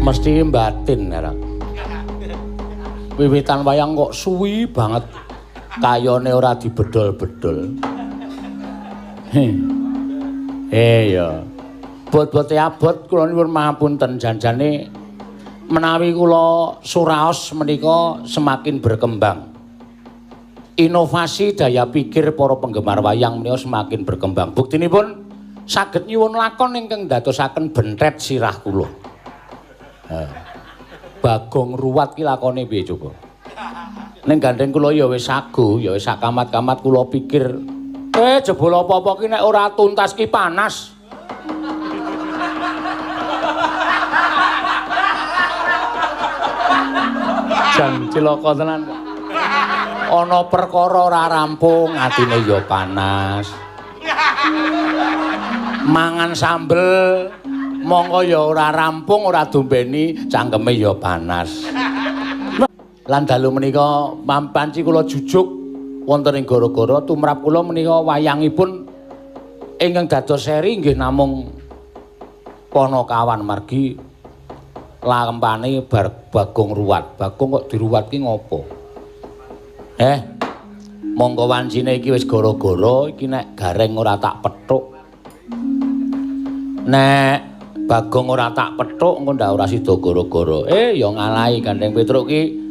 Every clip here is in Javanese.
Mesti batin ya. Wiwitan wayang kok suwi banget kayane ora dibedol-bedol. Ya. Bot-bote abot kula nyuwun mahapunten janjane menawi kula suraos menika semakin berkembang. Inovasi daya pikir para penggemar wayang menika semakin berkembang. Buktinipun saged nyuwun lakon ingkang dadosaken bentret sirah kula. Bagong Ruwat ki lakone piye coba? Ning gandeng kula ya wis sagu, ya wis sakamat-kamat kula pikir, jebul apa-apa ki nek ora tuntas ki panas. Jan cilaka tenan. Ana perkara ora rampung, atine ya panas. Mangan sambel mongko ya ora rampung, ora dombeni, cangkeme ya panas. Lan dalu menika mampanci kula jujuk wonten ing gara-gara tumrap kula menika wayangipun ingkang dados seri nggih namung Panakawan margi lampane Bagong Ruwat. Bagong kok diruwat ki ngopo? Monggo wancine iki wis gara-gara iki nek gareng ora tak pethuk. Nek Bagong ora tak pethuk engko ndak ora sida gara-gara. Ya ngalahi Gandeng Petruk ki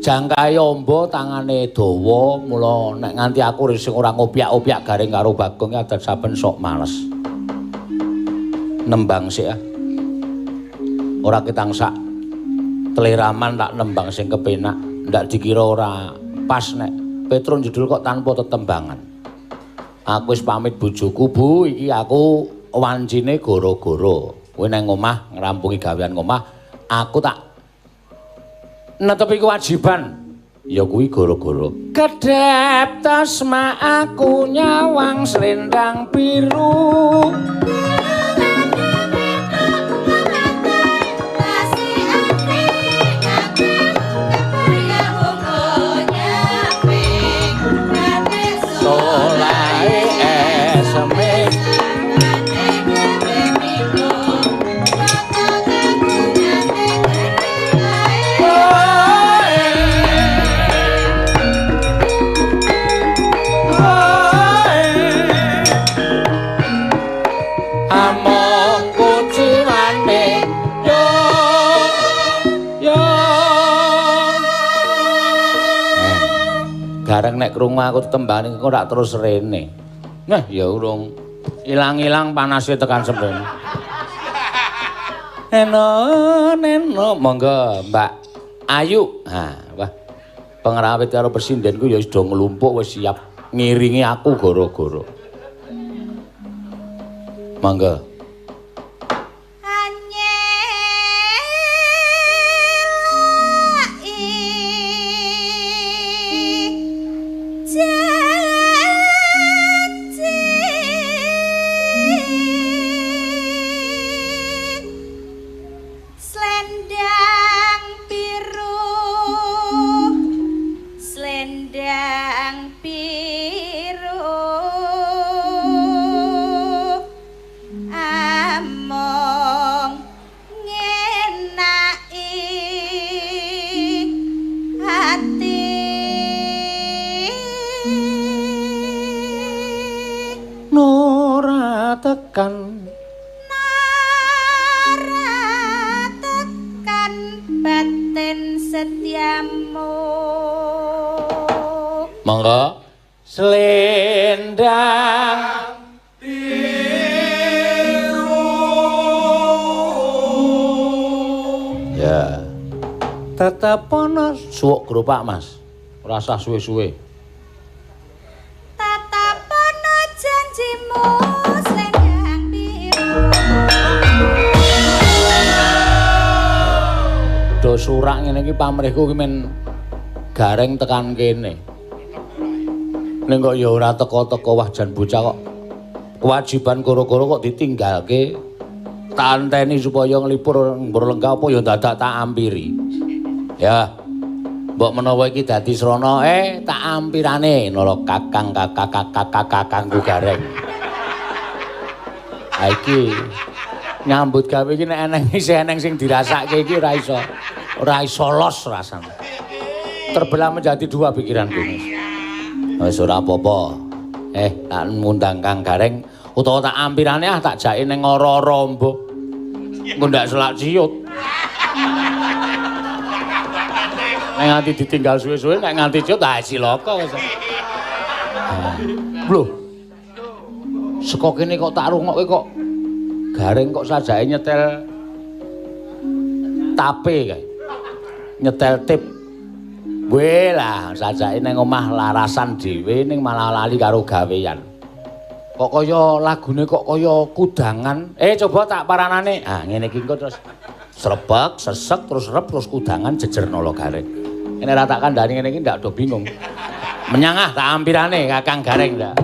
jangkae amba tangane dawa mula nek nganti aku sing ora ngopyak-opyak garing karo Bagong adat saben sok males. Nembang sik ah. Ora ketang sak teleraman tak nembang sing kepenak, ndak dikira ora pas nek Petruk judul kok tanpa tetembangan. Aku wis pamit bojoku, Bu, iki aku wancine gara-gara kowe nang omah ngrampungi gawean omah aku tak netepi kewajiban ya kuwi gara-gara kedhep tasma aku nyawang slendang biru gareng nek krungu aku tembane kok rak terus rene. Nah, ya urung ilang-ilang panase tekan sembrene. Neno, monggo Mbak Ayu. Wah. Pengrawit karo persindenku ya wis do nglumpuk wis siap ngiringi aku gara-gara. Monggo. Monggo slendang biru ya tetep ana suwuk grupak Mas ora usah suwe-suwe tetep ana janjimu slendang biru nggo surak ngene iki pamrihku ki men Gareng tekan kene. Ning kok ya ora teko-teko wah jan bocah kok kewajiban koro-koro kok ditinggalke. Tak anteni supaya nglipur lenggah apa ya dadak tak ampiri. Ya. Mbok menawa iki dadi srana tak ampirane nala kakangku Gareng. Ha iki nyambut gawe iki nek eneng sing dirasake iki ora iso los rasane. Terbelah menjadi dua pikiranku. Wis ora apa-apa. Tak ngundang Kang Gareng utawa tak ampirane tak jake ning ora-ora mbok. Engko ndak selak ciut. Nek nganti ditinggal suwe-suwe nek nganti ciut cilaka wis. Lho. Saka kene kok tak rungokke kok Gareng kok sajake nyetel tape kae. Nyetel tip. Weh lah sajake ning omah larasan dhewe ning malah lali karo gawean. Kok kaya lagune kok kaya kudangan. Coba tak paranane. Ngene iki engko terus srebek, sesek terus rep terus kudangan jejer nala Gareng. Ini ora tak kandhani ngene iki ndak do bingung. Menyang tak ampirane Kakang Gareng ndak.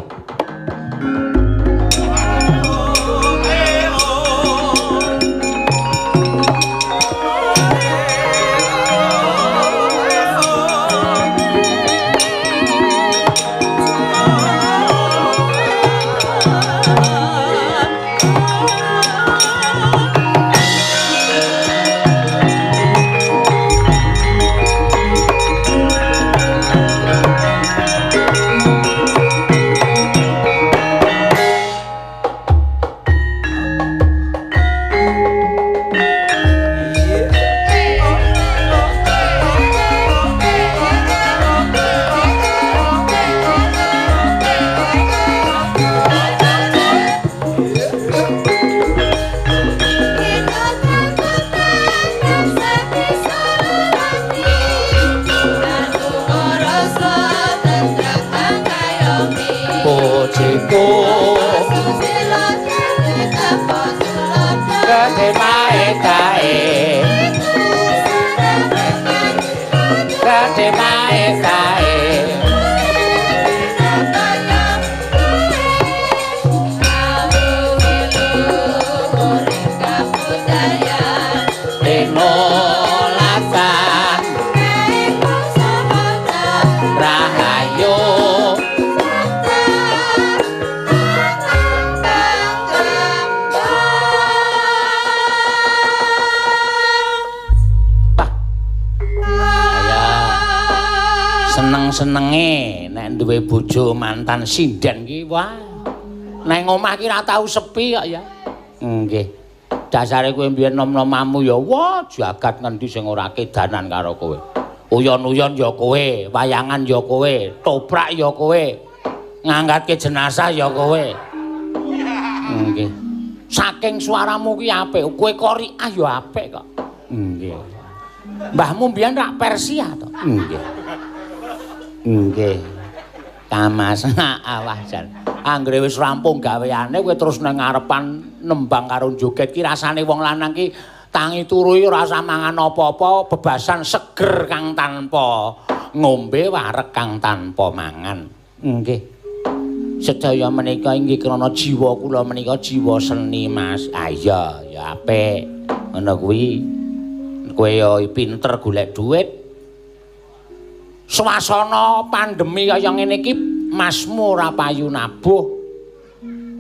Senenge nek duwe bojo mantan sinden ki wah nang omah ki ora tau sepi kok ya. Nggih. Dasare kowe mbiyen nom-nomamu ya wah jagat ngendi sing ora kedanan karo kowe. Uyon-uyon ya kowe, wayangan ya kowe, toprak ya kowe, ngangkatke jenazah ya kowe. Nggih. Saking suaramu ki apik, kowe qoriah ya apik kok. Nggih. Mbahmu mbiyen rak Persia to? Nggih. Nggih. Kamas awah jan. Anggere wis rampung gaweane kowe terus nang ngarepan nembang karo joget ki rasane wong lanang ki tangi turu ora usah mangan apa-apa, bebasan seger kang tanpa ngombe, wareg kang tanpa mangan. Nggih. Sedaya menika inggih krana jiwa kula menika jiwa seni, Mas. Iya, ya apik. Ngono kuwi. Kowe ya pinter golek dhuwit. Swasana pandemi kaya ngene iki Masmu ora payu nabuh.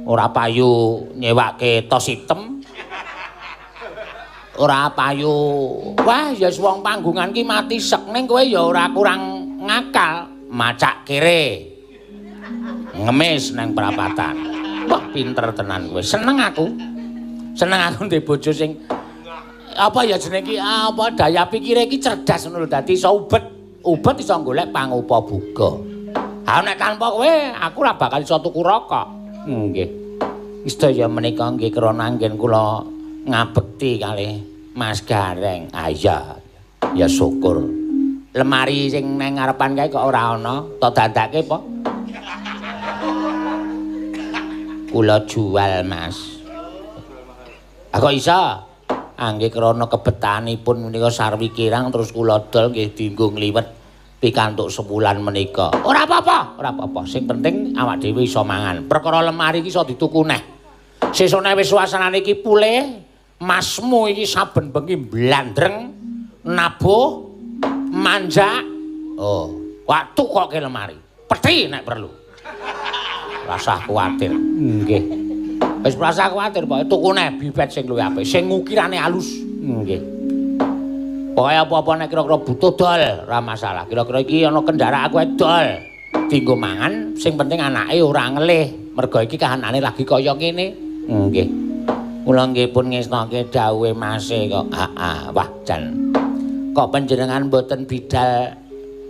Ora payu nyewake tos item. Ora payu. Wah, ya wong panggungan ki mati sek ning kowe ya ora kurang ngakal, macak kere. Ngemis nang perapatan. Wah, pinter tenan kowe. Seneng aku. Seneng aku ndek bojo sing apa ya jeneng iki apa daya pikire iki cerdas ngono lho dadi iso ubet iso golek pangupa buga. Ha nek tanpa kowe aku ora bakal iso tuku rokok. Nggih. Sedaya menika nggih krana anggen kula ngabekti kalih Mas Gareng. Iya. Ya syukur. Lemari sing nang ngarepan kae kok ora ana, tak dadake apa? Kula jual, Mas. Kok iso? Angge krana kebetanipun menika sarwi kirang terus kula dol nggih dienggo ngliwet pikantuk sebulan menika. Ora apa-apa, ora apa-apa. Sing penting awak dhewe iso mangan. Perkara lemari iki iso dituku neh. Sesone wis suasanane iki pulih, masmu iki saben bengi blandreng, nabuh, manjak. Oh, wak tukoke lemari. Pethi nek perlu. Rasa kuwatir. Nggih. Wis rasa kuwatir pokoke tuku neh bibet sing luwih apik, sing ngukirane alus. Nggih. Pokoke apa-apa nek kira-kira butuh dol, ora masalah. Kira-kira iki ana kendaraan kowe dol. Dienggo mangan, sing penting anake ora ngelih. Mergo iki kahanane lagi kaya ngene. Nggih. Kula nggih pun ngesnoke dawuhe Mase kok. Wah, jan. Kok panjenengan mboten bidal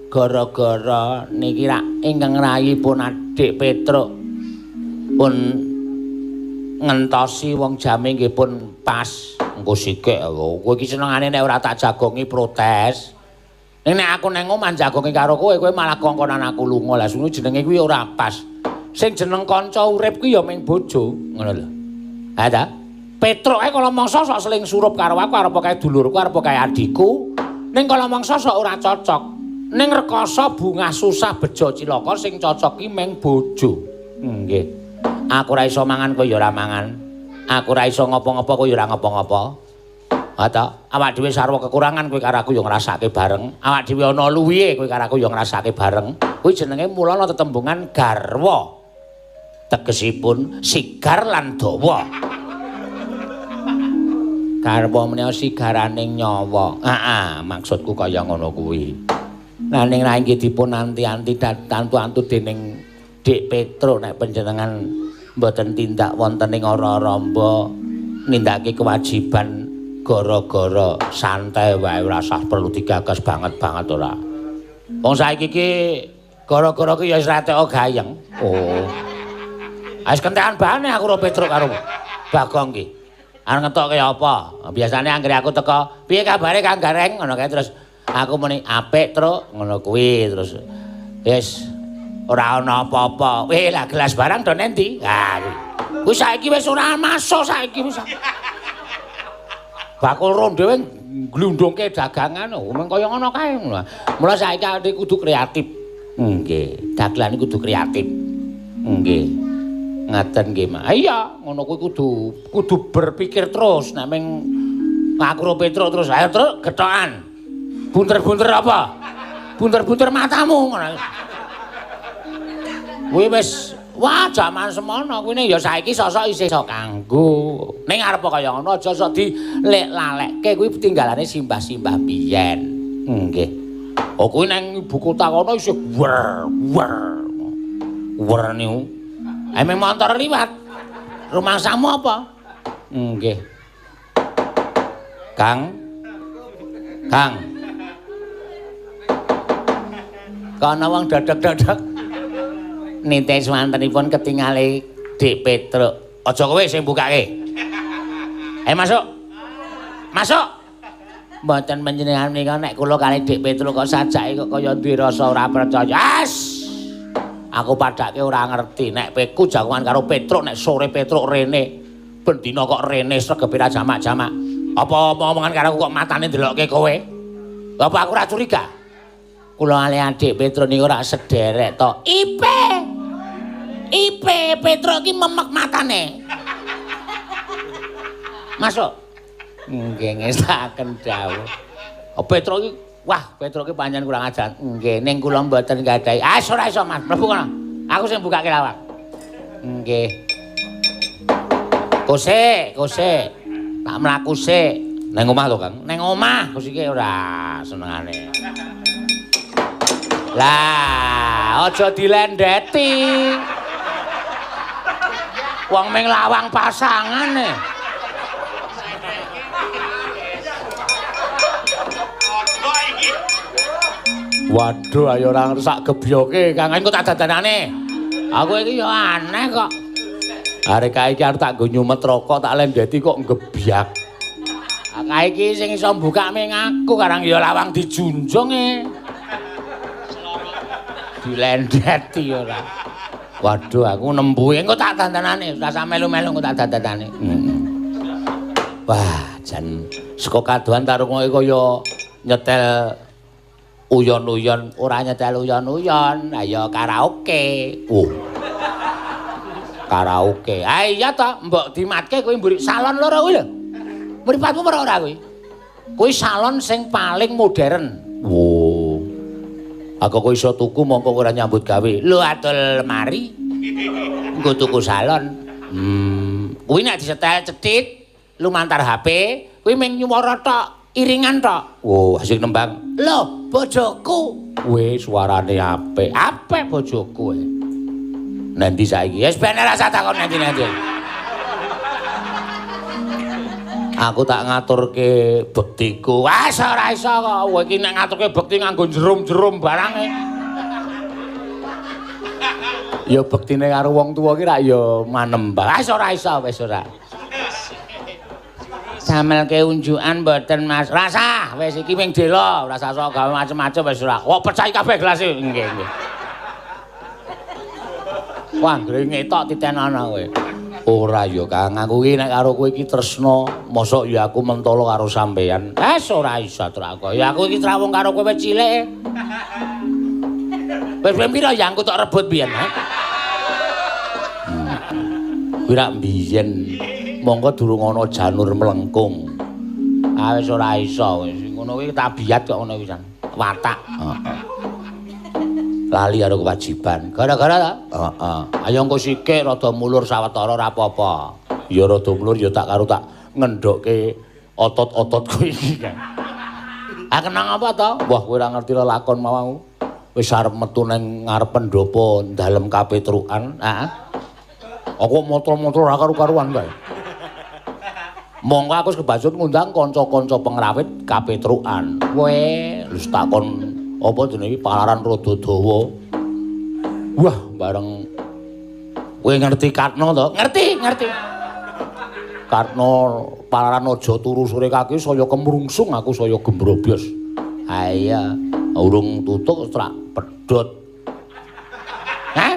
gara-gara niki rak ingkang rayipun Adik Petruk pun ngentosi wong jame nggih pun pas. Engko sikik kowe iki senengane nek ora tak jagongi protes. Nek aku nang omah jagongi karo kowe malah kongkonan aku lunga. Lah sunu jenenge kuwi ora pas. Sing jeneng kanca urip kuwi ya ming bojo, ngono lho. Ha ta? Petruk kala mangsa sok seling surup karo aku arep kae dulurku arep kae adikku. Ning kala mangsa sok ora cocok. Ning rekoso bungah susah bejo cilaka sing cocok ki ming bojo. Nggih. Aku ora iso mangan kowe ya ora mangan. Aku ora iso ngopo-ngopo kowe ya ora ngopo-ngopo. Ha ta? Awak dhewe sarwa kekurangan kowe karo aku ya ngrasake bareng. Awak dhewe ana luwihe kowe karo aku ya ngrasake bareng. Kuwi jenenge mula ana tetembungan garwa. Tegesipun sigar lan dawa. Garwa menika sigaraning nyawa. Maksudku kaya ngono kuwi. Lah ning ra inggih dipun anti-anti tantu-antu dening Dik Petruk nek panjenengan mboten tindak wonten ing ora-ramba nindakake kewajiban gara-gara santai wae ora usah perlu digagas banget-banget ora. Wong saiki iki gara-gara ki ya wis rateo gayeng. Oh. Wis kentekan bahane aku karo Petruk karo Bagong ki. Arep ngetokke apa? Biasane anggere aku teko, "Piye kabare Kang Gareng?" ngono kae terus aku muni, "Apik, Truk." Ngono kuwi terus wis ora ana apa-apa. Lah gelas barang do nendi? Kuwi saiki wis ora masuk saiki wis. Bakul rom dhewe glundungke dagangan, men kaya ngono kae. Mula saiki ati kudu kreatif. Nggih, dagelan kudu kreatif. Nggih. Ngaten nggih, Mas. Iya, ngono kuwi kudu berpikir terus nek ming aku karo Petruk terus ayo Truk getokan. Bunter-bunter apa? Bunter-bunter matamu ngono. Kuwi wis wah jaman semono kuwi ya saiki sosok isih iso kanggo. Ning arep kaya ngono aja sok dilek-lalekke kuwi tinggalane simbah-simbah biyen. Nggih. Oh kuwi nang ibu kota kono isih wer niku. Emang motor liwat. Rumangsamu apa? Nggih. Kang. Kana wong dadak-dadak nite swantenipun ketingale Dik Petruk. Aja kowe sing bukake. Masuk. Masuk. Mboten panjenengan menika nek kula kali Dik Petruk kok sajake kok kaya duwe rasa ora percaya. Aku padake ora ngerti nek peku jagongan karo Petruk nek sore Petruk rene ben dina kok rene sregepe ra jamak-jamak. Apa omongan karo aku kok matane ndelokke kowe? Apa aku ora curiga? Kula ale Adik Petruk niku ora sederek to. Ipe Petruk ki memek matane. Masuk. Nggih ngestaken dawuh. Petruk ki wah, Petruk ki pancen kurang ajar. Nggih, ning kula mboten gadahi. Ora iso, Mas. Mlebu kono. Aku sing bukake lawang. Nggih. Kose. Tak mlaku sik. Nang omah to, Kang? Nang omah, Gus iki ora senengane. Lah, aja dilendeti. Wong ming lawang pasangan e. Waduh, ayo ora sak gebyoke, Kang. Engko tak dadanane. Aku iki ya aneh kok. Arek kae iki arep tak nggo nyumet rokok, tak lendeti kok ngebyak. Kae iki sing iso mbukak ming aku, karang ya lawang dijunjung e. Dilendeti ora. Waduh, aku nembuhe engko tak dandanane, ora sak melu-melu engko tak dandanane. Wah, jan saka kadohan tarunge kaya nyetel uyon-uyon, ora nyetel uyon-uyon, ayo karaoke. Karaoke. Ah iya to, mbok dimatke kowe mburi salon loro kuwi lho. Mripatmu ora kuwi. Kuwi salon sing paling modern. Aku kok iso tuku mongko ora nyambut gawe. Lho atul lemari. Nggo tuku salon. Kuwi nek disetel cedhit lumantar HP, kuwi mung nyuwara tok, iringan tok. Asik nembang. Lho, bojoku. Wis suarane apik. Apik bojoku. Nanti saiki. Wis ben ora usah takon nanti. Aku tak ngaturke bektiku. Wes ora iso kok. Kowe iki nek ngaturke bekti nganggo jerum-jerum barange. Ya bektine karo wong tuwa ki rak ya manembah. Wes ora iso, wis ora. Samelke unjukan mboten Mas. Rasa, wis iki ming dela, ora usah sok gawe macem-macem wis ora. Kok pecahi kabeh gelas e. Nggih. Wah, ngrene tok titenono kowe. Ora ya Kang, aku iki nek karo kowe iki tresna, mosok ya aku mentolo karo sampeyan. Wis ora iso trak. Ya aku iki trawung karo kowe cilik. Wis pira ya aku tok rebut biyen, ha? Kuwi rak biyen. Monggo durung ana janur melengkung. Ah wis ora iso wis ngono kuwi tabiat kok ngono pisan. Watak. Lali karo kewajiban. Gara-gara ta? Heeh. Ayo engko sikik rada mulur sawetara ora apa-apa. Ya rada mulur ya tak karo tak ngendhokke otot-ototku iki kan. Ah kenang apa to? Wah kowe ora ngerti lakon mau. Wis arep metu nang ngarep pendopo dalem kapetrukan. Heeh. Aku motor-motor ora karu-karuan kae. Monggo aku kebajut ngundang kanca-kanca pengrawit kapetrukan. Wis takon apa jenenge Palaran Rada Dawa. Wah, bareng kowe ngerti Karna to? Ngerti. Karna Palaran aja turu sore kaki saya kemrungsung aku saya gembrobyos. Ha iya, urung tutuk strak pedhot. Hah?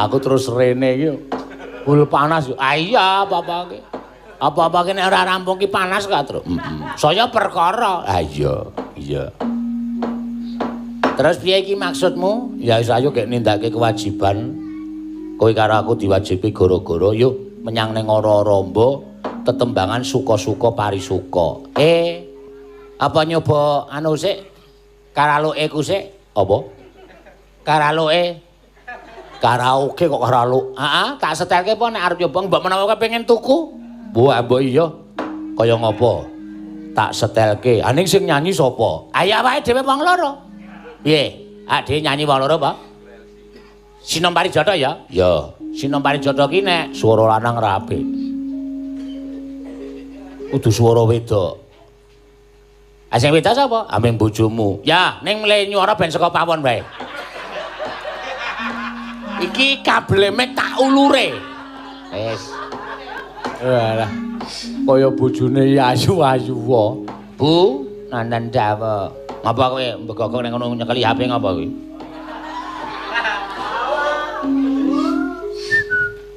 Aku terus rene iki. Bul panas yo. Ah iya, apa-apa ki. Apa-apa ki nek ora rampung ki panas ka, Tru. Saya perkara. Ah iya. Terus piye iki maksudmu? Ya wis ayo gek nindakake kewajiban. Kowe karo aku diwajibi gara-gara yuk menyang ning ora-ramba tetembangan suka-suka parisuka. Apa nyoba anu sik? Karaluke ku sik? Apa? Karaluke karaoke kok karo heeh tak setelke apa nek arep nyoba mbok menawa kepengin tuku mbok iya kaya ngopo tak setelke aning sing nyanyi sapa ayo awake dhewe wong loro piye dhewe nyanyi wong loro apa Sinom Parijata ya Sinom Parijata ki nek swara lanang rapi kudu swara wedok sing wedok sapa ameng bojomu ya ning mle nyuara ben saka pawon wae iki kablemek tak ulure. Wis. Walah. Kaya bojone ayu-ayu wae. Bu, nandan dawa. Ngapa kowe mbegogok ning ngono nyekeli HP ngapa kowe?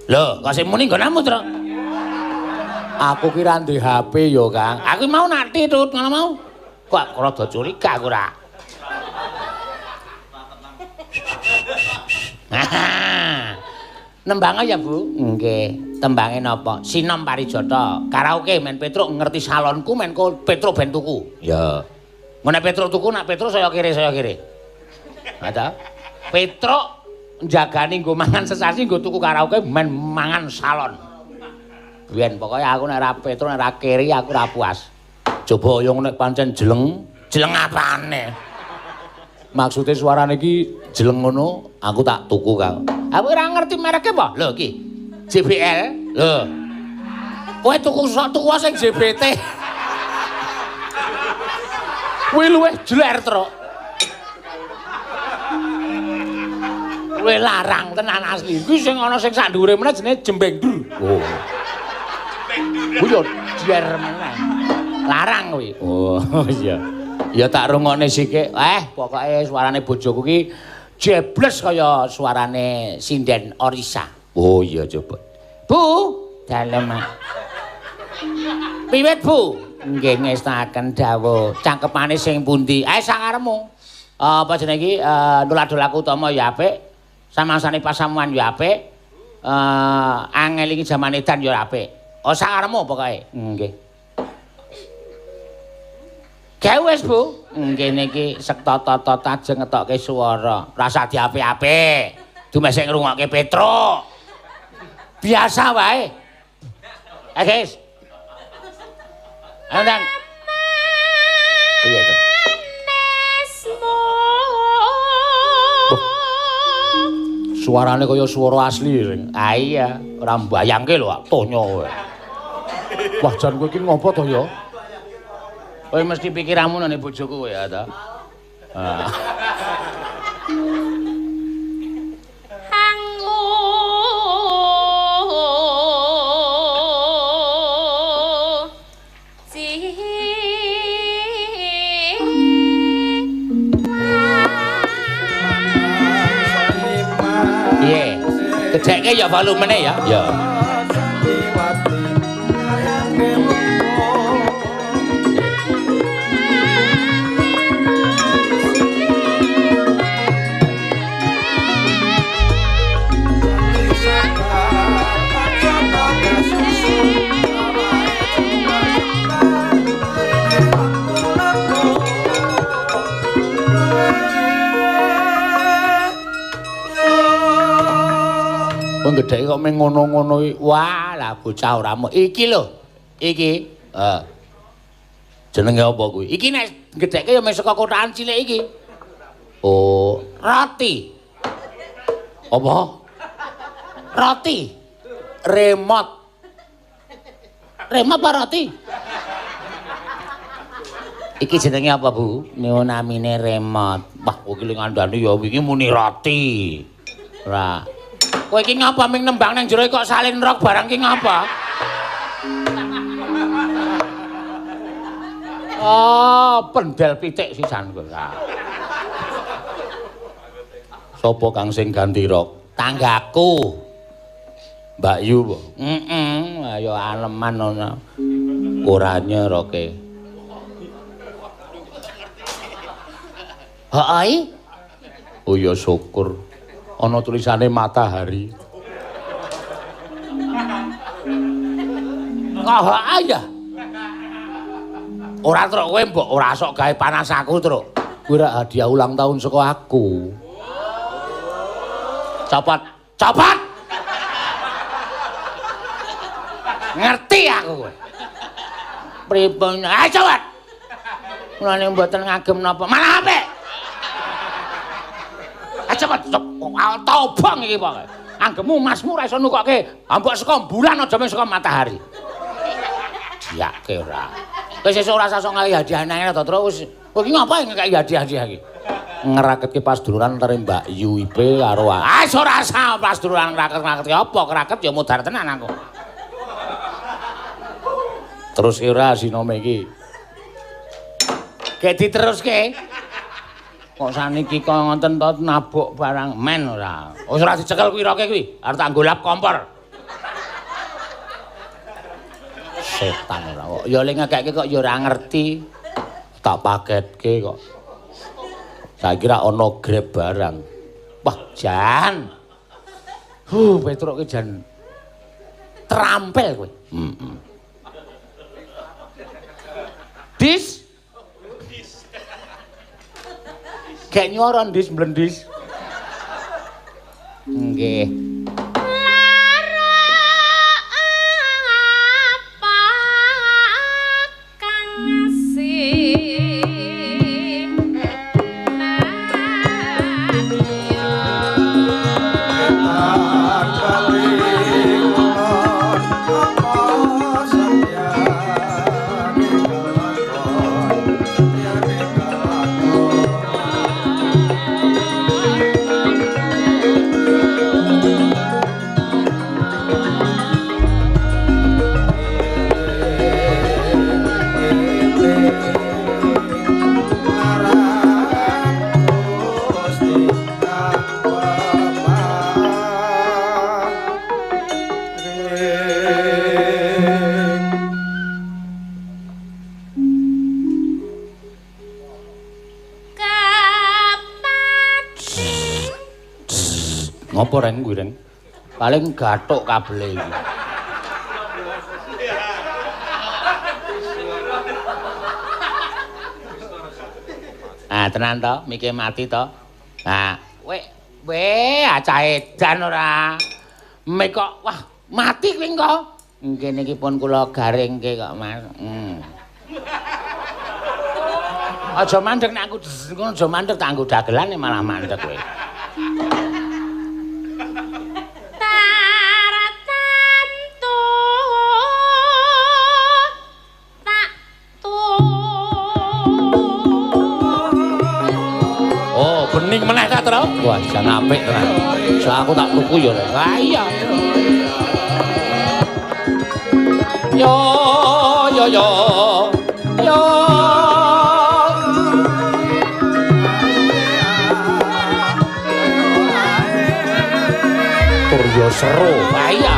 Lho, kok sing muni nggonanmu, Tru? Aku ki ra ndek HP ya, Kang. Aku mau nati tut ngono mau. Kok rada curiga aku ra. Nembang ya Bu? Nggih. Tembange napa? Sinom Parijata. Karaoke men Petruk ngerti salonku men kok Petruk ben tuku. Ya. Mun Petruk tuku nak Petruk saya kiri. Ada. Petruk njagani nggo mangan sesasi nggo tuku karaoke men mangan salon. Biyen pokoke aku nek ora Petruk nek ora kiri aku ora puas. Coba yo nek pancen jeleng apane? Maksudnya suarane iki jeleng ngono, aku tak tuku Kang. Aku ora ngerti mereke apa? Lho iki. JBL. Lho. Kowe tuku sing JBT. Kuwi luwih jler, Tru. Luwih larang tenan asli. Kuwi sing ana sing sak dhuwure meneh jenenge Jembengdur. Oh. Kuwi yo jler meneh. Larang kuwi. Oh, iya. Ya tak rungokne sithik. Pokoke suarane bojoku ki jebles kaya suarane sinden Orisa. Oh iya coba. Bu, Dalem. Piwit, Bu? Nggih ngestaken dawuh. Cangkepane sing pundi? Ae sakarepmu. Apa jenenge iki ndola-dolaku utama ya apik. Samangsane pasamuan ya apik. Angel iki jaman edan ya apik. Sakarepmu pokoke. Nggih. Wis, Bu. Nggih niki sektata tajeng ngetokke swara. Rasa diapik-apik. Dumesek ngrungokke Petruk. Biasa wae. Guys. Ayo, Dan. Piye to? Suarane kaya swara asli. Ah iya, ora mbayangke lho, tonyo kowe. Wah, jan kowe iki ngopo to ya? Kowe mesti pikiranmu nang bojoku kowe ya ta. Piye? Gedhekke ya volumene ya. Ya. Gedheke kok meng ngono-ngono iki. Wah, lah bocah ora mau. Iki lho. Iki. Jenenge apa kuwi? Iki nek gedheke ya mung saka kotakan cilik iki. Oh, roti. Apa? Roti. Remote. Remote apa roti? Iki jenenge apa, Bu? Namine remote. Wah, kok iki ngandani ya wingi muni roti. Ora. Kowe iki ngapa ming nembang nang jero kok salin rok barang ki ngapa? Pendel pitik sisan kowe. Sopo kang sing ganti rok? Tanggaku. Mbak Yu po. Ayo aleman ana. Oranye roke. Heeh. Oh ya syukur. Ana tulisane matahari. Kok ya? Ora truk kowe mbok ora sok gawe panas aku truk. Kuwi rak hadiah ulang tahun saka aku. Copot, copot. Ngerti aku kowe. Pripun? Ayo copot. Mulane mboten ngagem napa. Malah apik. Cepet tobong iki pokoke. Anggemu masmu ora iso nukokke. Ambok saka bulan aja mung saka matahari. Diake ora. Wis sesuk ora sasok ngali hadiah nang to terus. Kowe iki ngapa ngekeki hadiah-hadiah iki? Ngeraketke pasduran antara Mbak Yu Ipe karo ora sah pasduran ngeraket-ngeraket apa keraket ya mudhar tenan aku. Terus ora sinome iki. Gek diteruske. Kok saniki kok ngoten to nabuk barang men ora. Wis ora dicekel kuwi roke kuwi, arep tak golap kompor. Setan ora kok. Ya ling ngekeke kok ya ora ngerti. Tak paketke kok. Saiki ra ana Grab barang. Wah, jan. Petruk ki jan terampil kowe. Dis kayak nyoron dis blendis. Nggih. Apa reng kuwi reng? Paling gathuk kabele iki. Ah tenan to, mikir mati to. Nah, acah edan ora. Mek kok wah mati kuwi kok. Nggih niki pun kula garingke kok Mas. Aja mandeg nek aku ngono aja mandeg tak nggo dagelan malah mandeg kowe. Oh, bening meneh ta, Tru? Wah, jan apik tenan. So aku tak tuku ya. Ha iya. Yo yo yo. Yo. Turyo seru. Ha iya.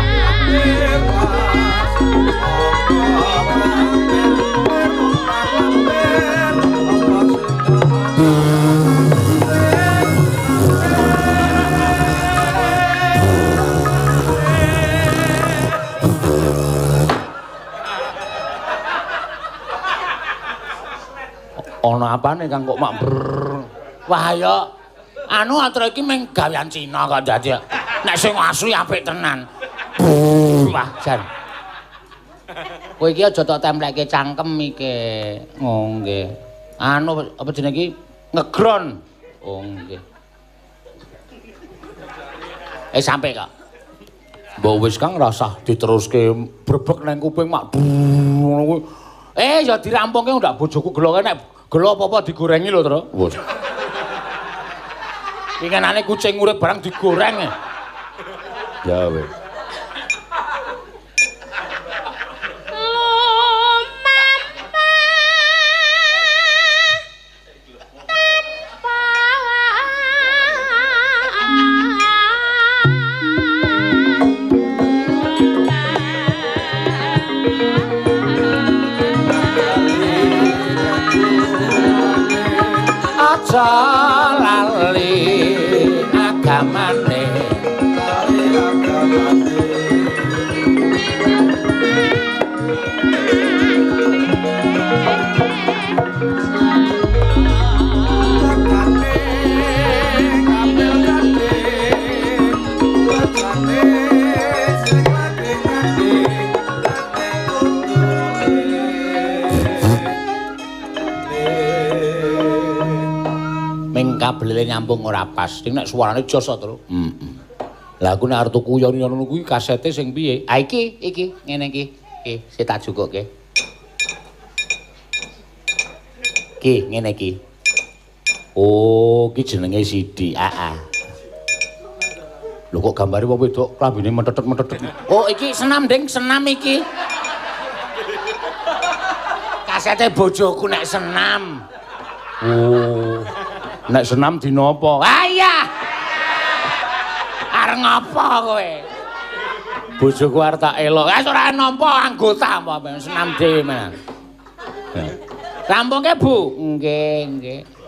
Ana apane Kang kok mak wah ya anu atra iki meng gawean Cina kok dadi nek sing asli apik tenan wah jan kowe iki aja tok templekke cangkem iki oh nggih anu apa jenenge iki ngegron oh nggih sampe kok mbok wis Kang rasah diteruske brebek nang kuping mak ngono kuwi ya dirampungke ndak bojoku gelo nek gelo apa-apa digorengi lho, Tru. Wes. Pingenane kucing urip barang digoreng. Ya wes. Lali agamane kabelele nyambung ora pas. Ning nek suarane jos to. Lah aku nek arep tuku yon-yon kuwi kasete sing piye? Ah iki ngene iki. Iki sik tak jukuke. Iki ngene iki. Oh, iki jenenge CD. Lho kok gambare wong wedok klambine mentetet-mentetet. Oh, iki senam, Ding, senam iki. Kasete bojoku nek senam. Oh. Nek senam dina apa? Ah iya. Arep ngopo kowe? Bojoku arep tak elok. Wis ora nampa anggota apa senam dhewe men. Rampungke, Bu? Nggih.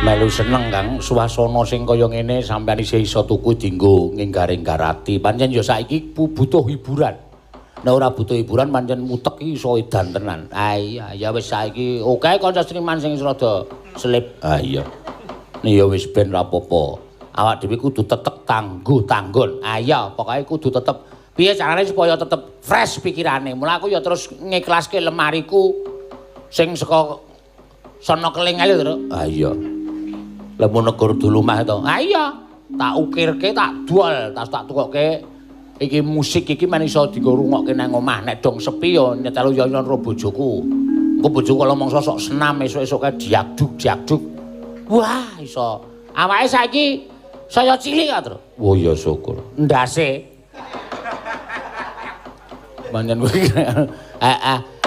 Melu seneng Kang suasana sing kaya ngene sampeyan isih iso tuku dienggo nginggar-inggarati. Pancen ya saiki butuh hiburan. Nek ora butuh hiburan pancen mutek iki iso edan tenan. Ah iya ya wis saiki oke kanca seniman sing rada selip. Ah iya. Nek ya wis ben ora apa-apa. Awak dhewe kudu tetep tangguh-tanggon. Ah iya pokoke kudu tetep piye carane supaya tetep fresh pikirane. Mula aku ya terus ngiklaske lemariku sing saka sono keling ae lho. Ah iya. Lemu negur dulu mah to. Ah iya, tak ukirke, tak dual, tak tukoke iki musik iki men iso dienggo rungokke nang omah. Nek dong sepi ya nyetel yon-yon karo bojoku. Engko bojoku kalau mongso sok senam esuk-esuk kae diagduk. Wah, iso. Awake saiki saya cilik kok, Tru. Oh ya syukur. Ndase. Manjen kuwi.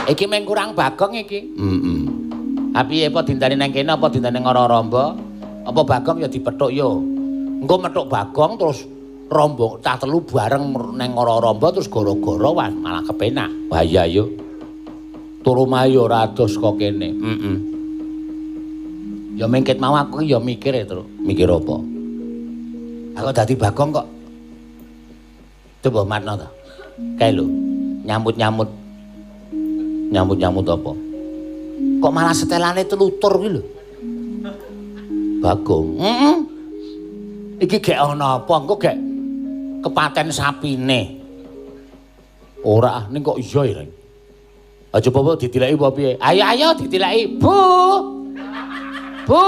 Iki meng kurang Bagong iki. Heeh. Piye apa dinteni nang kene apa dinteni ngara Ramba? Apa Bagong ya dipethuk yo. Engko methuk Bagong terus rombong cah telu bareng nang ngara Ramba terus gara-gara wah malah kepenak. Wah iya yo. Turu mayu ora ados kok kene. Heeh. Ya mengket mau aku ya mikir ya, Tru. Mikir apa? Aku dadi Bagong kok. Coba matno to. Kae lho, nyambut-nyambut. Nyambut-nyambut apa? Kok malah setelane telutur kuwi lho. Bagong. Heeh. Iki gek ana apa? Engko gek kepaten sapine. Ora, ning kok iya ya. Aja apa ditilaki apa piye? Ayo ditilaki, Bu. Bu.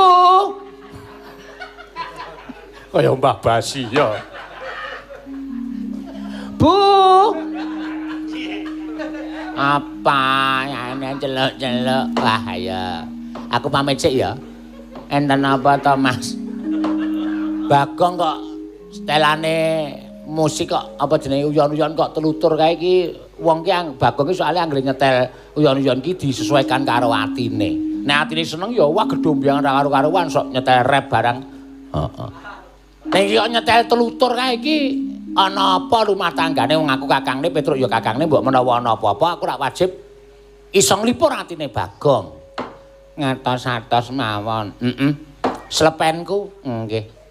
Kaya Mbah Basi ya. Bu. Apa ya celuk-celuk. Wah ya. Aku pamit sik ya. Enten apa to, Mas? Bagong kok setelane musik kok apa jenenge uyon-uyon kok telutur kae iki wong ki Bagong ki soalnya anggere nyetel uyon-uyon ki disesuaikan karo atine. Nek atine seneng ya wah gedombyang ra karo-karuan sok nyetel rap barang. Heeh. Nek iki kok nyetel telutur kae iki ana apa rumah tanggane wong aku kakangne Petruk ya kakangne mbok menawa ana apa-apa aku rak wajib iso nglipur atine Bagong. Ngatos-atos mawon. Heeh. Slepenku nggih.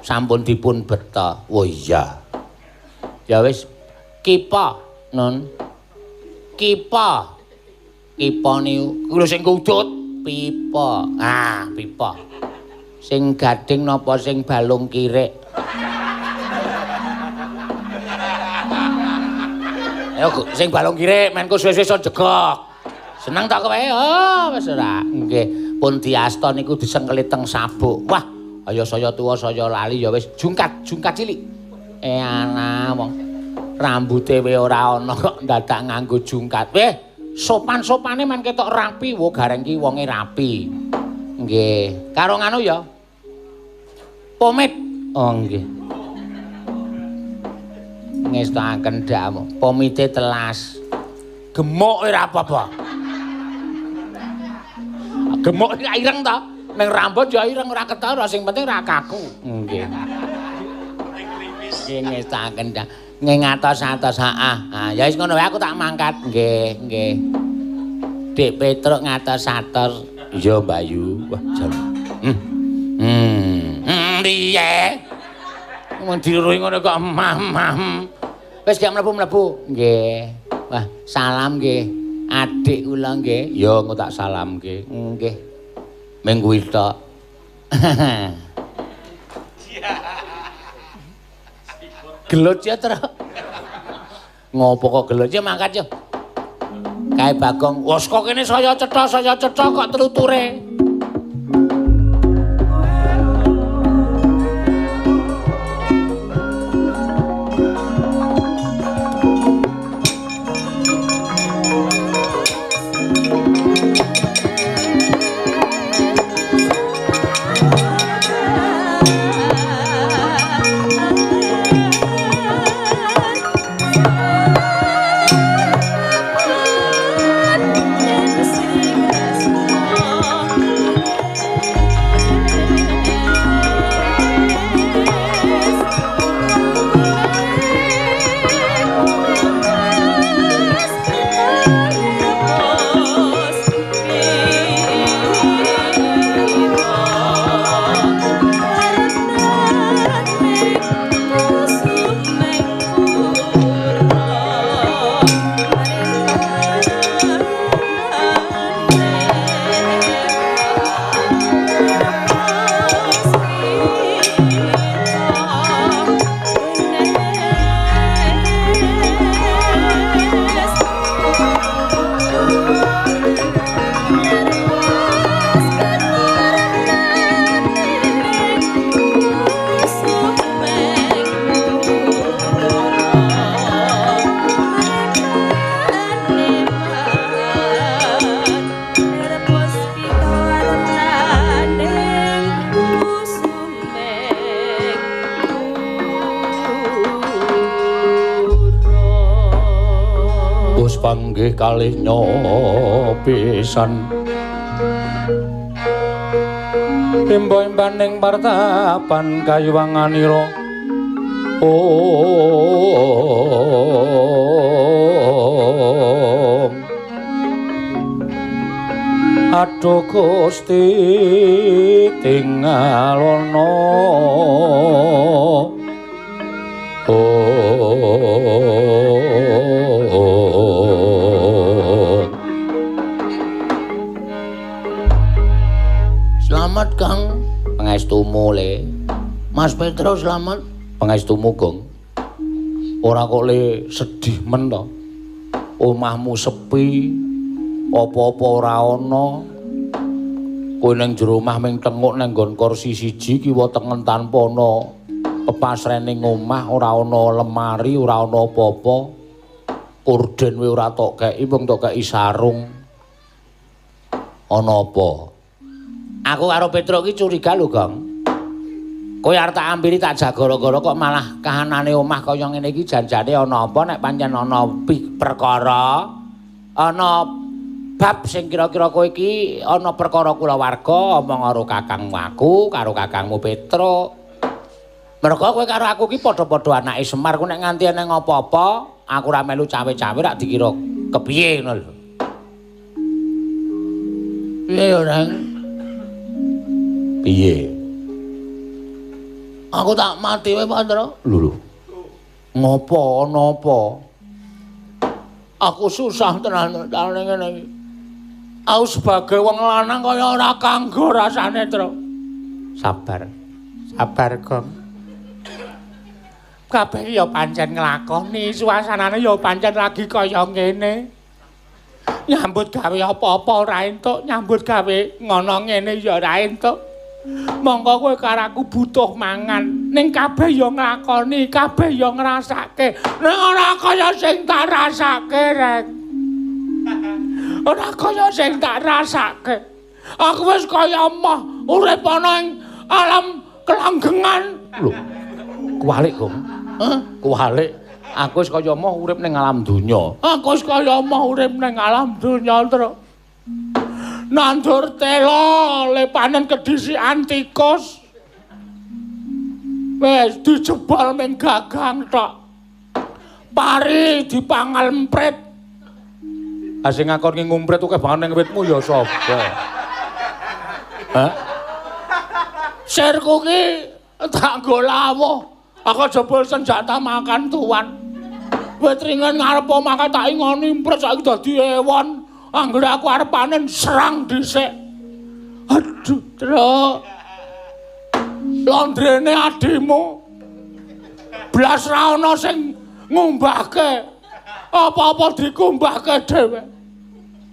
Sampun dipun beta. Oh iya. Ya wis kipa, Nun. Kipa. Kipa niku lho sing kudut pipa. Ah, pipa. Sing gading napa sing balung kirik? Ayo sing balung kirik menku suwe-suwe iso jegok. Seneng tak kowe? Oh, wis ora. Nggih, pun diasta niku disengkelit teng sabuk. Wah, ayo saya tuwa saya lali ya wis jungkat cilik. Ana wong rambuté we ora ana kok dadak nganggo jungkat. Weh, sopan-sopane men ketok rapi, wo gareng ki wonge rapi. Nggih, karo nganu ya. Pomit. Oh nggih. Ngestaken damu. Pomite telas. Gemuk ora apa-apa. Gemuk iki ireng ta? Ning rambut ya ireng ora ketara, sing penting ora kaku. Nggih. Nggih ngestaken dah. Nggih ngatos-atos, heeh. Ah, ya wis ngono wae aku tak mangkat. Nggih. Dik Petruk ngatos-atos. Iya, Bayu. Wah, jan. Piye? Mun diruhi ngono kok emah-emah. Wis gak mlebu-mlebu. Nggih. Wah, salam nggih. Adik kula nggih. Ya, engko tak salamke. Nggih. Ming kuwi tok. Gelut ya, Tru. Ngopo kok gelut ya mangkat ya. Kae Bagong, wes kok kene saya cetha kok teluture. panggih kalih nyopisan imba-imbaning partapan kayuwanganira Aduh Gusti tingalana Selamat Kang pangestumu le Mas Petro selamat pangestumu Gong ora kok le sedih men to omahmu sepi apa-apa ora ana kowe ning jero omah ming tenguk nang nggon kursi siji kiwa tengen tanpa ana pepasrening omah ora ana lemari ora ana apa-apa korden kowe ora tok kei wong tok kei sarung ana apa aku karo Petro iki curiga lho Gong kowe arep tak ambiri tak jagara-gara kok malah kahanane omah kaya ngene iki janjane ana apa nek pancen ana perkara ana bab sing kira-kira kowe iki ana perkara kulawarga omong karo kakangmu aku karo kakangmu Petro. Mergo kowe karo aku iki padha-padha anake Semar ku nek nganti ana apa-apa aku ora melu cawe-cawe rak dikira kepiye ngono lho. Piye ora? Piye? Aku tak mati wae Pandra. Lho. Ngopo ana apa? Aku susah tenan ning ngene iki. Aku sebagai wong lanang kaya ora kanggo rasane, Tru. Sabar. Sabar, Gong. Kabeh ya pancen nglakoni, suasanane ya pancen lagi kaya ngene. Nyambut gawe apa-apa ora entuk, nyambut gawe ngono ngene ya ora entuk. Monggo kowe karo aku butuh mangan, ning kabeh ya nglakoni, kabeh ya ngrasake. Ning ora kaya sing tak rasake, Rek. Ora kaya sing tak rasake. Aku wis kaya emoh urip ana ing alam kelanggengan. Lho. Kuwalik, Gong. Hah? Kuwalik. Aku wis kaya emoh urip ning alam donya. Aku wis kaya emoh urip ning alam donya, Tru. Nandur tela lepanen kedhisikan tikus. Wis dijebol ning gagang tok. Pari dipangal emprit. Sing ngakon ngumprit akeh banget ning witmu ya sapa? Hah? Sirku ki tak nggo lawuh. Aku jebul senjata makan tuan. Wit ringan ngarep omah tak ingoni impret saiki dadi ewon. Anggere aku arep panen serang dhisik. Aduh, Tru. Londrene adimu. Blas ra ana sing ngumbahke. Apa-apa dikumbahke dhewe.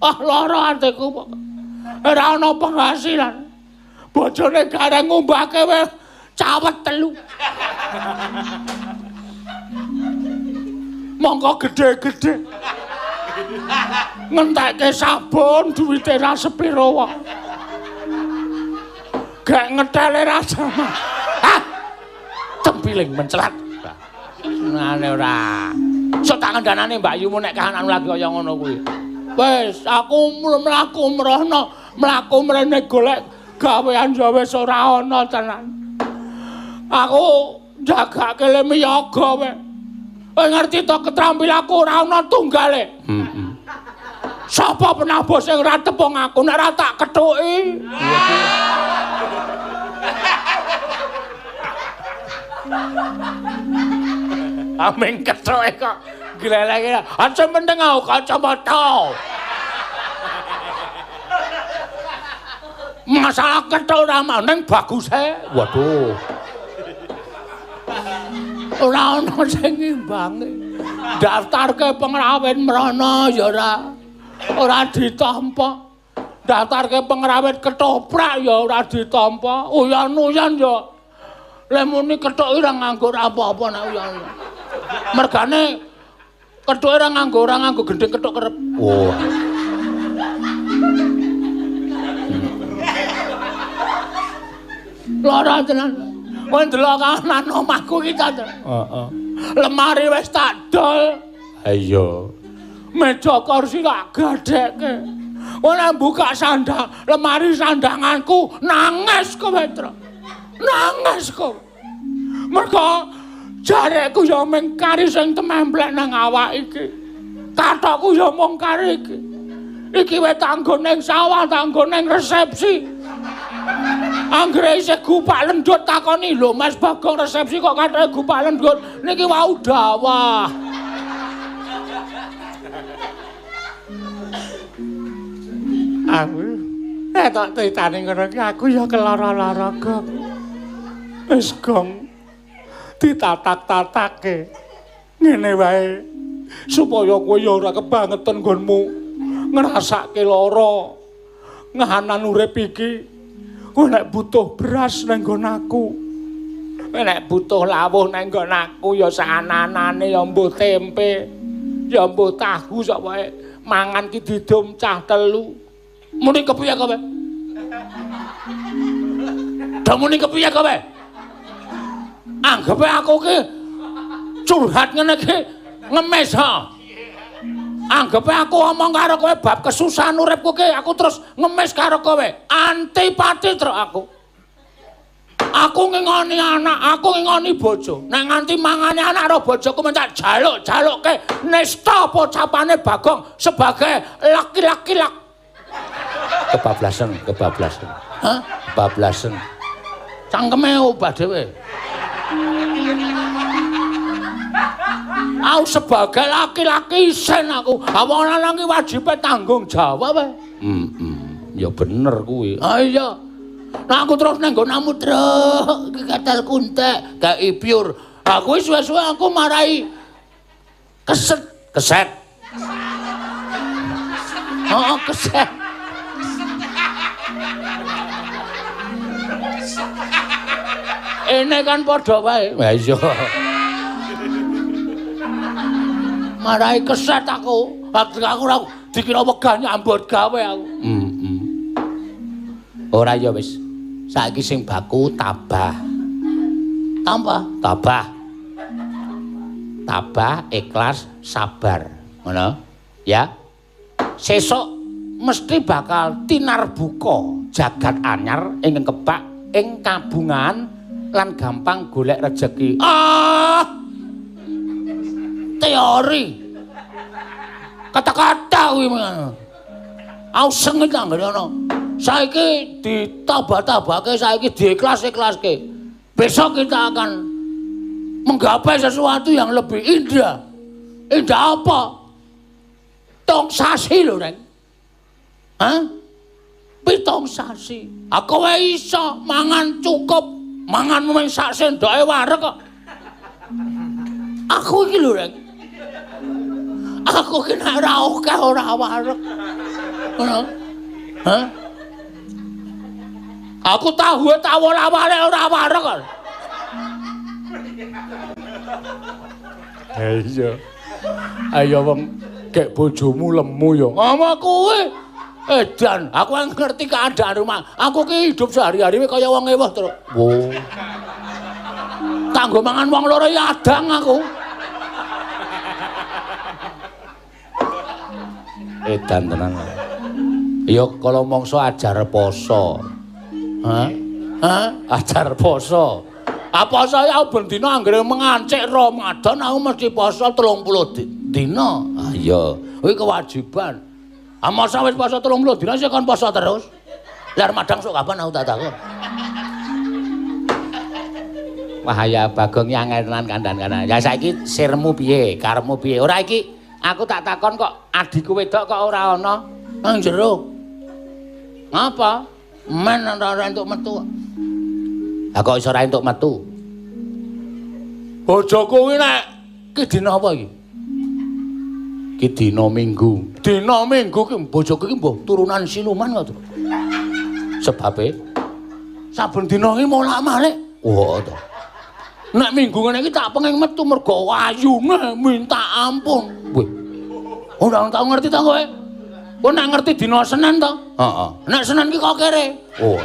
Lara atiku kok. Ora ana penghasilan. Bojone gareng ngumbahke wis cawet telu. Mongko gede-gede. Ngentekke sabun duwite ra sepiro wae. Gak ngetele ra sama. Hah? Tempiling mencelat. Ngene ora. Sok tak kandhanane Mbak Yumu nek kahananmu lagi kaya ngono kuwi. Wis, aku mlaku mrono, mlaku mrene golek gawean ya wis ora ana tenan. Aku jagake le miyaga wae. Kowe ngerti to ketrampilanku ora ana tunggale. Heeh. Sapa penabos sing ora tepung aku nek ora tak kethuki. Ameng kethuke kok gleleke. Aja mendeng aku kacamata. Masalah kethuk ora mau ning baguse. Waduh. Ora ana sing ngimbangi. Daftarke pengrawit mrana ya ora ditampa. Daftarke pengrawit ketoprak ya ora ditampa. Uyan-uyan ya lemuni kethuk ora nganggo apa-apa nek uyan. Mergane kethuk ora nganggo gendhing kethuk kerep. Oh. Lara tenan. Kowe ndelok kahanan omahku iki ta. Heeh. Lemari wis tak dol. Ha iya. Meja kursi tak gadekke. Ora buka lemari sandanganku nangis kowe, Tru. Nangis kowe. Mergo jareku ya mung kari sing tememplek nang awak iki. Kathokku ya mung kari iki. Iki wae tanggo ning sawah, tanggo ning resepsi. Anggere isih gupak lendut takoni, "Lho Mas Bagong resepsi kok katanya gupak lendut?" Niki wau dawah. Aku nek titane ngono iki aku ya kelara-lara Gong. Wis Gong ditatak-tatake. Ngene wae supaya kowe ya ora kebangetan nggonmu ngrasake lara. Ngahanan urip iki kowe nek butuh beras nang nggon aku. Nek butuh lawuh nang nggon aku ya saanane ya mbuh tempe, ya mbuh tahu sak wae. Mangan ki didum cah telu. Muni kepiye kowe? Damuni kepiye kowe? Anggepe aku ki curhat ngene ki ngemis ha. Anggepe aku omong karo kowe bab kesusahan uripku ki aku terus ngemis karo kowe. Antipati truk aku. Aku ngingoni anak, aku ngingoni bojo. Nek nganti mangane anak karo bojoku mencak jaluk-jalukke nista pocapane Bagong sebagai laki-laki kebablasan. Hah? Kebablasan. Cangkeme obah dhewe. Aku sebagai laki-laki isen aku. Wong lanang ki wajibe tanggung jawab wae. Ya bener kuwi. Ah iya. Nah aku terus nang nggonamu truk ketel kuntek, kei pure. Aku wis suwe-suwe aku marai keset. Oh, keset. Ene kan padha wae. Ha iya. Marai keset aku. Aku ora dikira wegah nyambut gawe aku. Ora ya wis. Saiki sing baku tabah. Tabah, ikhlas, sabar. Ngono? Ya. Sesuk mesti bakal tinarbuka jagat anyar ing kebak ing kabungan lan gampang golek rejeki. Teori. Kata-kata kuwi. Aku sengit anggere ngono. Saiki ditabah-tabahke, saiki diikhlas-ikhlaske. Besok kita akan menggapai sesuatu yang lebih indah. Indah apa? Tong sasi lho, Reng. Hah? Pitong sasi. Aku wae iso mangan cukup, mangan mung sak sendoke wareg kok. Aku iki lho, Reng. Aku ki nek ora akeh ora wareg. Ngono. Hah? Aku tahu awal-awale ora wareg kok. Iya. Ayo wong kek bojomu lemu ya. Ngomong kuwi. Edan, aku ngerti keadaan rumah. Aku ki hidup sehari-hari kaya wong eweh terus. Wo. Kanggo mangan wong loro ya adang aku. Edan tenan. Ya kalau mongso ajar poso. Hah? Ajar poso. Apa saya ben dina anggere mengancik Ramadan aku mesti poso 30 dina. Ah iya, kuwi kewajiban. Masa wis poso 30 dina sik kon poso terus. Lah Ramadan sok kapan aku tak takon. Wah ya Bagong yang tenan kandhan-kandhan. Ya saiki sirmu piye? Karepmu piye? Ora iki aku tak takon kok adikku wedok kok ora ana nang jero. Ngapa? Men ora entuk metu. Lah kok iso ora entuk metu? Bojoku kuwi nek ki dina apa iki? Ki dina Minggu. Dina Minggu ki bojoku ki mbuh turunan siluman kok. Sebabe saben dina iki molak-malik. Wah to. Nek Minggu ngene iki tak pengen metu mergo ayune minta ampun. Wih. Ora tau ngerti ta kowe? Kowe nek ngerti dina Senin to? Heeh. Nek Senin ki kok kere. Oh.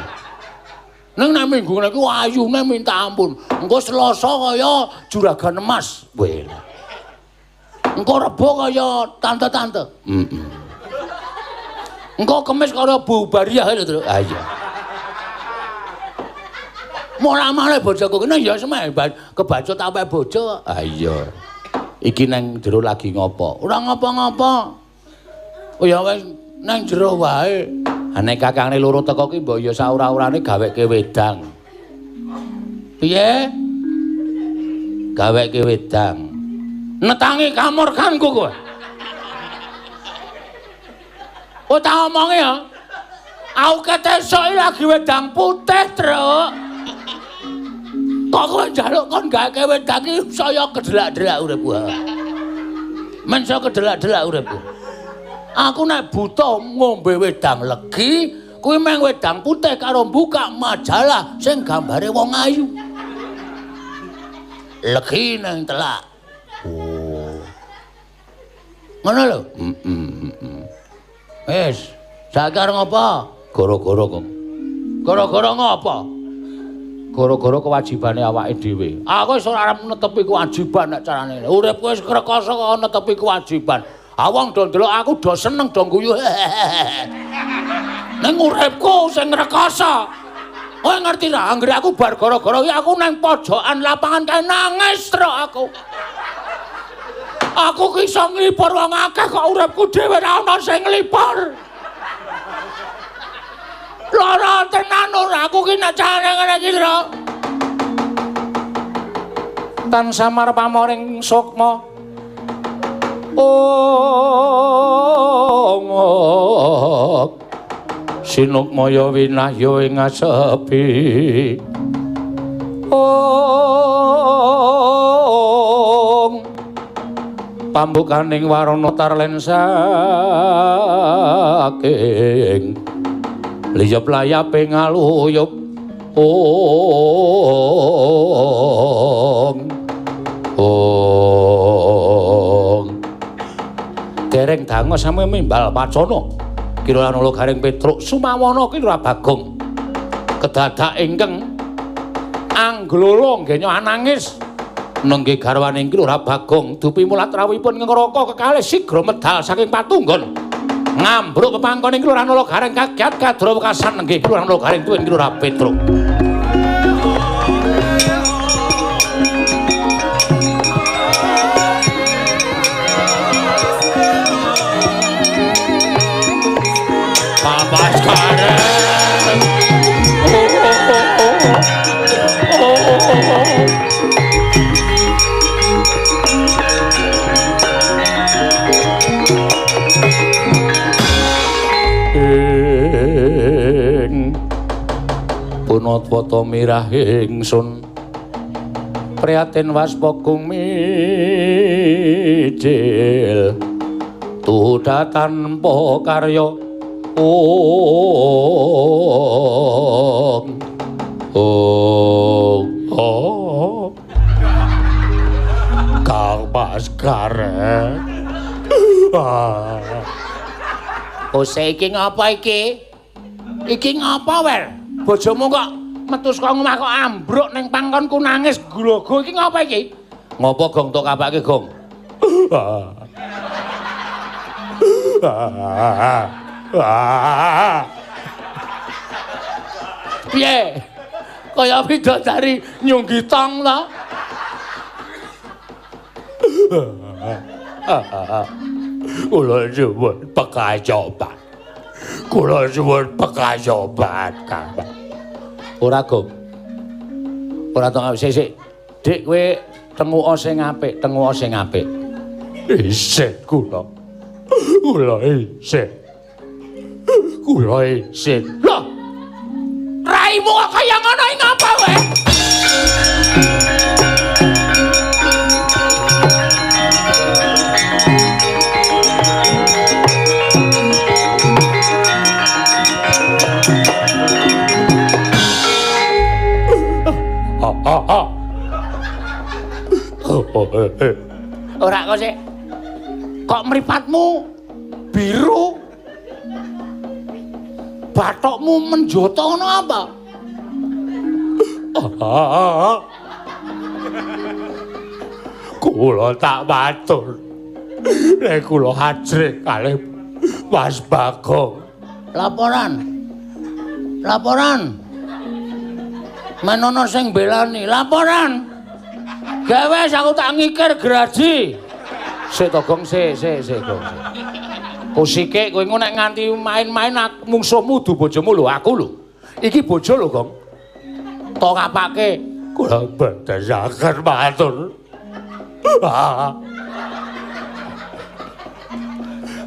Nek Minggu ngene iki ayune minta ampun. Engko Selasa kaya juragan emas. Wih. Engko Rebo kaya tante-tante. Engko Kemis kaya Bu Bariah lho, Tru. Ah iya. Mola-male bojoku kene ya semeh kebacut awake bojo. Ah iya. Iki nang jero lagi ngopo? Ora ngopo-ngopo. Oh ya wis nang jero wae. Nek kakangne loro teko ki mbok ya saura-urane gaweke wedang. Piye? Gaweke wedang. Netangi kamurkanku kowe. Oh tak omongi ya. Aku ketesuk lagi wedang putih, Truk. Kok kowe njaluk kon gaweke wedang iki saya kedelak-delak uripku. Men saya kedelak-delak uripku. Aku nek buta ngombe wedang legi, kuwi meng wedang putih karo buka majalah sing gambare wong ayu. Legi nang telak. Oh. Ngono lho. Wis, sakar ngopo? Gara-gara kok. Gara-gara ngopo? Gara-gara kewajibane awake dhewe. Aku wis ora arep netepi kewajiban nek carane. Uripku wis krekoso kok netepi kewajiban. Awang do ndelok aku do seneng do guyu. Ning uripku sing ngrekoso. Kowe ngerti ra, anggere aku bar gara-gara iki aku nang pojokan lapangan kae nangis terus aku. Aku ki iso nglipur wong akeh kok uripku dhewe ra ono sing nglipur. Lara tenan ora aku ki nek carane ngene iki lho. Tan samar pamoring sukma. Sinukmaya winahya ing asepi. Pambukaning warana tarlen saking liyep-layape ngaluyup. Dereng dangu sami mimbal pacana kira ana Gareng Petruk sumawana kira Bagong kedadak ingkang angglolo nggenya anangis nenggih garwane kira Bagong dupi mulat rawuhipun ngroko kekalih sigra medal saking patunggon ngambruk pepangkon ing Kelurahan Gareng kagiat kadra wekasan nenggih Kelurahan Gareng tuwin kira Petruk. Papas Gareng punatwata mirah ingsun prihatin waspagung mijil tuda tanpa karya Kang Mas Gareng. Ose iki ngapa iki? Iki ngapa wer? Bojomu kok metu saka omah kok ambruk ning pangkonku nangis glogo iki ngapa iki? Ngopo Gong tok kabake Gong? Piye? Kaya bidadari nyunggi tong to? Kula nyuwun pekayoban. Kula nyuwun pekayoban, Kang. Ora, Gong. Ora tong sik. Dik kowe tenguka sing apik, tenguka sing apik. Isih kula. Kula isih. Kula isih. Loh. Raimu kok kaya ngono iki ngapa kowe? Ora kok sik. Kok mripatmu biru? Bathokmu menjata ngono apa? Kula tak matur. Nek kula ajrih kalih Mas Bagong. Laporan. Menono sing belani, laporan. Gawe aku tak ngikir graji. Sik to Gong, sik Gong. Kusike kowe engko nek nganti main-main mungsuhmu du bojomu lho, aku lho. Iki bojo lho, Gong. Tok kapake Kula badhasaken matur.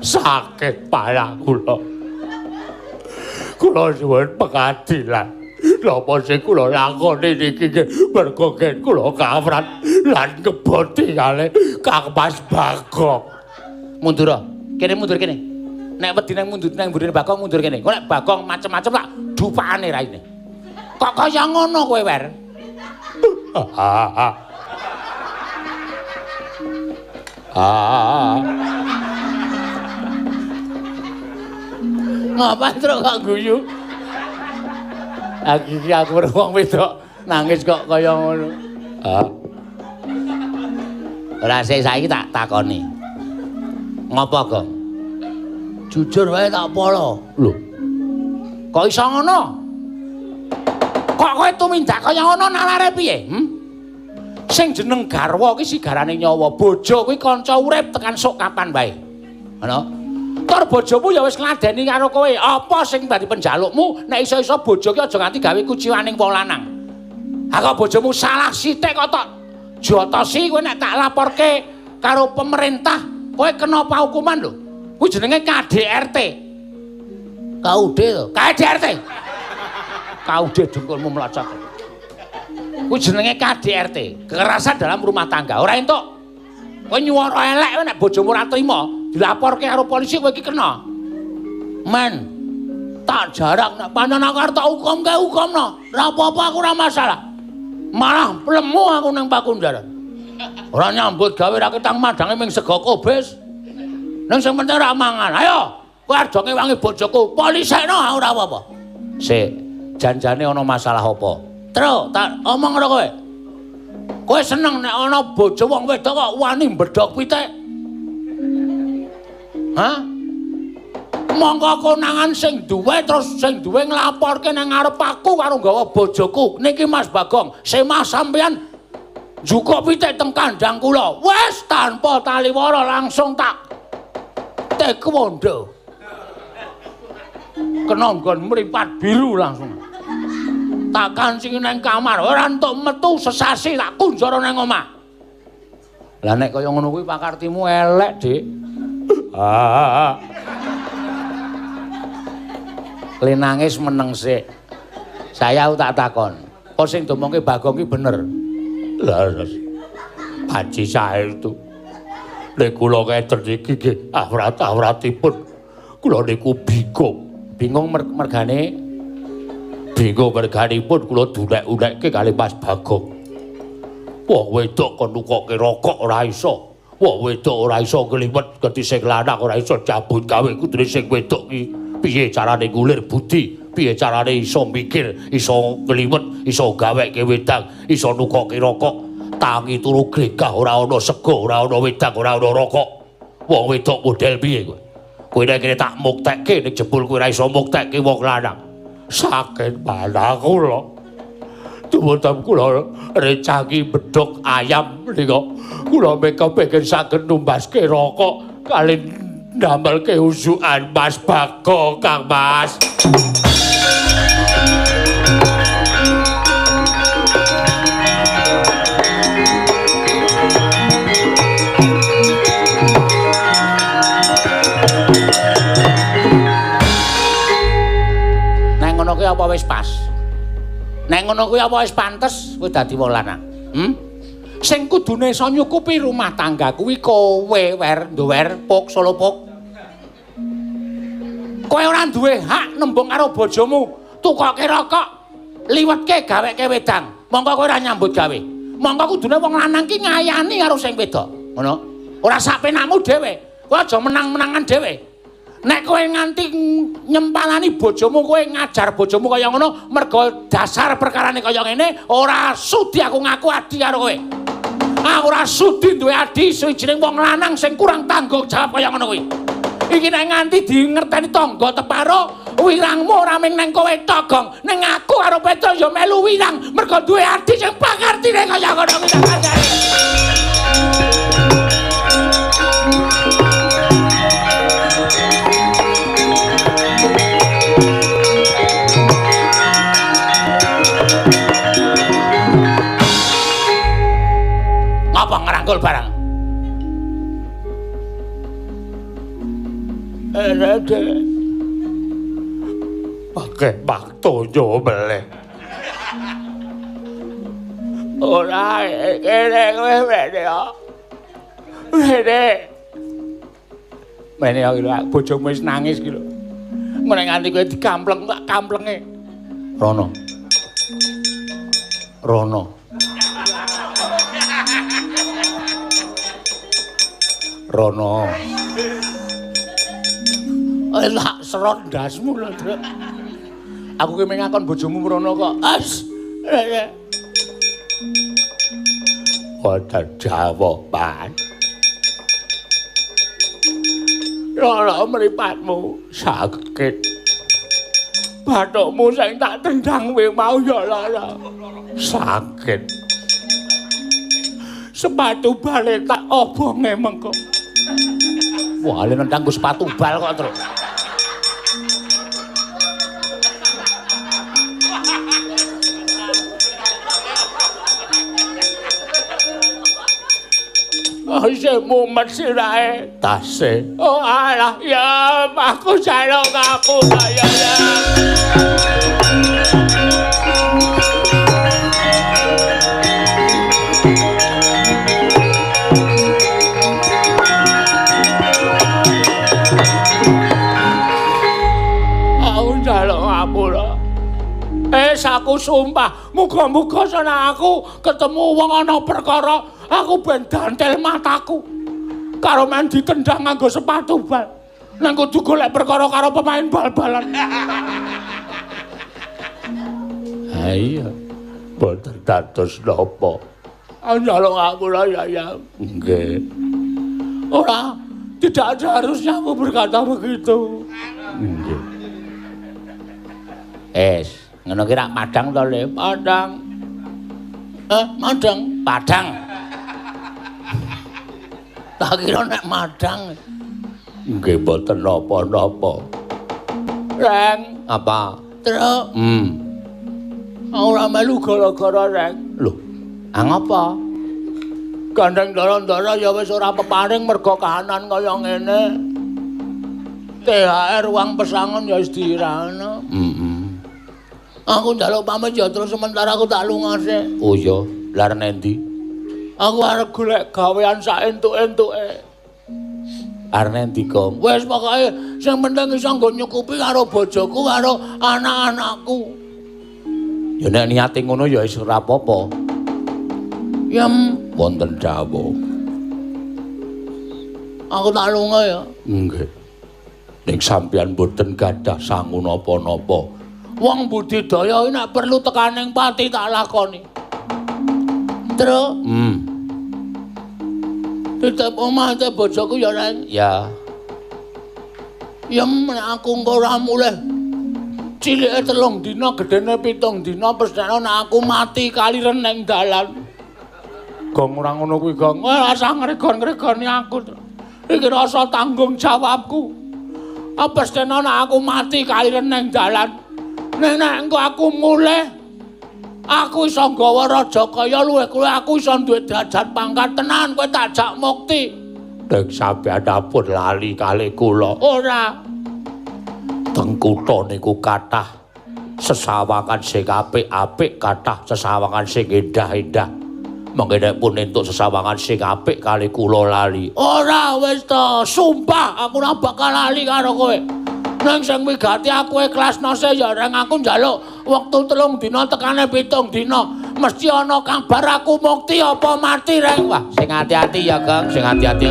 Sakit parah kula. Kula nyuwun pengadilan. Napa sing kula lakoni niki mergo kula kawrat lan ngeboti kalih Kang Mas Bagong. mundur. Kene mundur kene. Nek wedi nang mundur nang mburine Bagong mundur kene. Kok nek Bagong macem-macem tak dupakane raine. Kok kaya ngono kowe, Wer? Ngapa terus kok guyu? Aku wong wedok nangis kok kaya ngono. Ora saiki tak takoni. Ngopo, Gong? Jujur wae tak polo. Lho. Kok iso ngono? Kok kowe tumindak kaya ngono nalare piye? Sing jeneng garwa ki sigarane nyawa, bojo kuwi kanca urip tekan sok kapan wae. Ngono. Tur bojomu ya wis ngladeni karo kowe. Apa sing dadi penjalukmu nek iso-iso bojo ki aja nganti gawe kuciwaning wong lanang. Ha kok bojomu salah sithik kok tok jotosi kowe nek tak laporke karo pemerintah, kowe kena hukuman lho. Kuwi jenenge KDRT. KUD to, KDRT. KUD dengkulmu melacak. Kuwi jenenge KDRT, kekerasan dalam rumah tangga. Ora entuk. Kowe nyuwara elek kowe nek bojomu ora trima, dilaporke karo polisi kowe iki kena. Men, tak jarang nek pancen aku arep tak hukumke hukumno. Ora apa-apa aku ora masalah. Malah plemu aku nang Pakundaran. Ora nyambut gawe ra ketang madange ming sego kobes. Nang sing penting ora mangan. Ayo, kowe aja ngewangi bojoku. Polisekno ora apa-apa. Sik, janjane ana masalah apa? Terus tak omong karo kowe. Kowe seneng nek ana bojo wong wedok kok wani mbedhok pitik? Hah? Monggo konangan sing duwe terus sing duwe nglaporke nang ngarep aku karo nggawa bojoku. Niki Mas Bagong, semah sampeyan njukuk pitik teng kandang kula. Wes tanpa taliwara langsung tak taekwondo. Kena nggon mripat biru langsung. Tak kancingi nang kamar, ora entuk metu sesasi tak kunjara nang omah. Lah nek kaya ngono kuwi pakartimu elek, Dik. Le nangis meneng sik. Saya tak takon. Apa sing domongke Bagong ki bener? Lah, Haji sae itu. Nek kula ngeten iki nggih awrat-awratipun kula niku bingung. Bingung mergane bingung merganipun kula dunek-unekke kalih Mas Bagong. Wong wedok kon nukokke rokok ora iso. Wong wedok ora iso ngliwet ganti sing lanang ora iso cabut gawe kudune sing wedok ki. Piye carane ngulir budi? Piye carane iso mikir, iso ngliwet, iso gaweke wedang, iso nukokke rokok. Tangi turu glegah ora ana sego, ora ana wedang, ora ana rokok. Wong wedok model piye kowe? Kowe nek kene tak muktekke nek jebul kowe ora iso muktekke wong lanang. Sakit parah kula. Dumateng kula recangi bedhog ayam nika. Kula kepengin saged numbaske rokok kalih ndamelke usukan Mas Bagong, Kang Mas. ngono kuwi apa wis pas? Nek ngono kuwi apa wis pantes kowe dadi wong lanang? Sing kudune iso nyukupi rumah tangga kuwi kowe, Wer, Ndower, Puk, Solo Puk. Kowe ora duwe hak nembung karo bojomu, tukoke rokok, liwetke gaweke wedang. Monggo kowe ora nyambut gawe. Monggo kudune wong lanang ki ngayani karo sing wedok. Ngono. Ora sak penakmu dhewe. Kowe aja menang-menangan dhewe. Nek kowe nganti nyempalani bojomu, kowe ngajar bojomu kaya ngono, mergo dasar perkarane kaya ngene, ora sudi aku ngaku adi karo kowe. Aku ora sudi duwe adi suwijining wong lanang sing kurang tanggung jawab kaya ngono kuwi. Iki nek nganti dingerteni tangga teparo, wirangmu ora mung nang kowe tok, Gong. Ning aku karo Petro ya melu wirang mergo duwe adi sing pangertine kaya ngono kuwi tak kandhani. Ngapa ngerangkul barang? Rede. Pakai baktojo beleh. Ora kene kowe mene yo. Mene. Mene yo lho bojomu wis nangis ki lho. Ngene nganti kowe dikampleng tak kamplenge. Rono. Rono. Rono. Lah serot ndasmu lho, Druk. Aku ki mengakon bojomu mrono kok. As. Boten jawaban. Ora mripatmu sakit. Bathukmu sing tak tendang kowe mau ya lara. Sakit. Sepatu bale tak obonge mengko. Wah, ale nendang sepatu bal kok, Truk. Oh, isih mumet sirahe. Tase. Oh, alah, ya aku jaluk aku ya. Aku jaluk ngapura. Aku sumpah, muga-muga sana aku ketemu wong ana perkara, aku ben dantel mataku. Karo men ditendang nganggo sepatu bal. Nang kudu golek perkara karo pemain bal-balan. Ha iya. Boten dados napa. Njaluk ngapura ya. Nggih. Ora, tidak ada harusnya aku berkata begitu. Nggih. Ngono ki rak madang to, Le? Madang. Madang, Padang. Tak kira nek madang. Nggih boten napa-napa. Reng, Apa? Truk. Ora melu gara-gara Reng. Lho, Ngapa? Gandeng ndara-ndara ya wis ora peparing mergo kahanan kaya ngene. THR uang pesangon ya wis diirana. Aku njaluk pamit ya terus sementara aku tak lungase. oh iya, lar nendi? Aku arep golek gawean sak entuk-entuke. Arep nendi, Gong? Wis pokoke sing penting iso nggo nyukupi karo bojoku karo anak-anakku. Ya nek niate ngono ya wis ora apa-apa. Yem, Wonten dawuh. aku tak lunga ya. Nggih. Ning sampeyan boten gadah sangu napa-napa. Wong budidaya nek perlu tekaning pati tak lakoni. Truk. Tetep omah te bojoku ya, Reng. Ya. Yem nek aku engko ora mulih. Cilike 3 dina, gedene 7 dina, pesthene nek aku mati kaliren ning dalan. Gong ora ngono kuwi, Gong. Ora usah ngregon-ngregoni aku. Iki rasa tanggung jawabku. Apa pesthene nek aku mati kaliren ning dalan. Nek engko aku mulih, aku iso nggawa Rajakaya luwih kuwi aku iso duwe derajat pangkat tenan kowe tak jak mukti. Nek sampeyan ampun lali kalih kula. Ora. Teng kutha niku kathah sesawangan sing apik-apik, kathah sesawangan sing endah-endah. Mengke nek pun entuk sesawangan sing apik kalih kula lali. Ora wis to, sumpah aku ora bakal lali karo kowe. Nang sing wigati aku ikhlasnose ya Reng aku njaluk wektu 3 dina tekane 7 dina. Mesti ana kabar aku mukti apa mati Reng. Wah, sing hati-hati ya, Gang, sing hati-hati.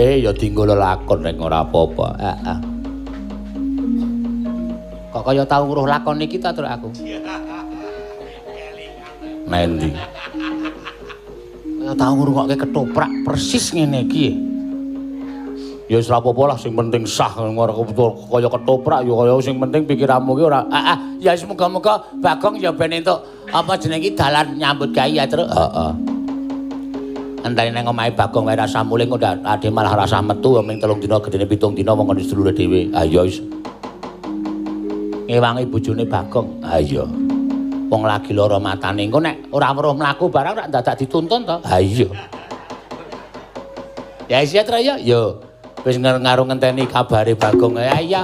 ya dienggo lelakon nek ora apa-apa. Heeh. Kok kaya tau nguruh lakon iki ta terus aku. Nendi. Kaya tau ngrungokke ketoprak persis ngene iki. Ya wis ora apa-apa lah sing penting sah ora kaya ketoprak ya kaya sing penting pikiranmu ki ora. Ya wis muga-muga Bagong ya ben entuk apa jenenge iki dalan nyambut gawe ya terus. Heeh. Entane nang omahe Bagong wae rasa muling kok ade malah rasa metu ming 3 dina gedene 7 dina wong kene sedulure dhewe. Ah ya wis. Ngewangi bojone Bagong. Ha iya. Wong lagi lara matane engko nek ora weruh mlaku barang ora dadak dituntun to. Ha iya. Ya wis ya Traya. Yo. Wis ngarung ngenteni kabare Bagong. Ya iya.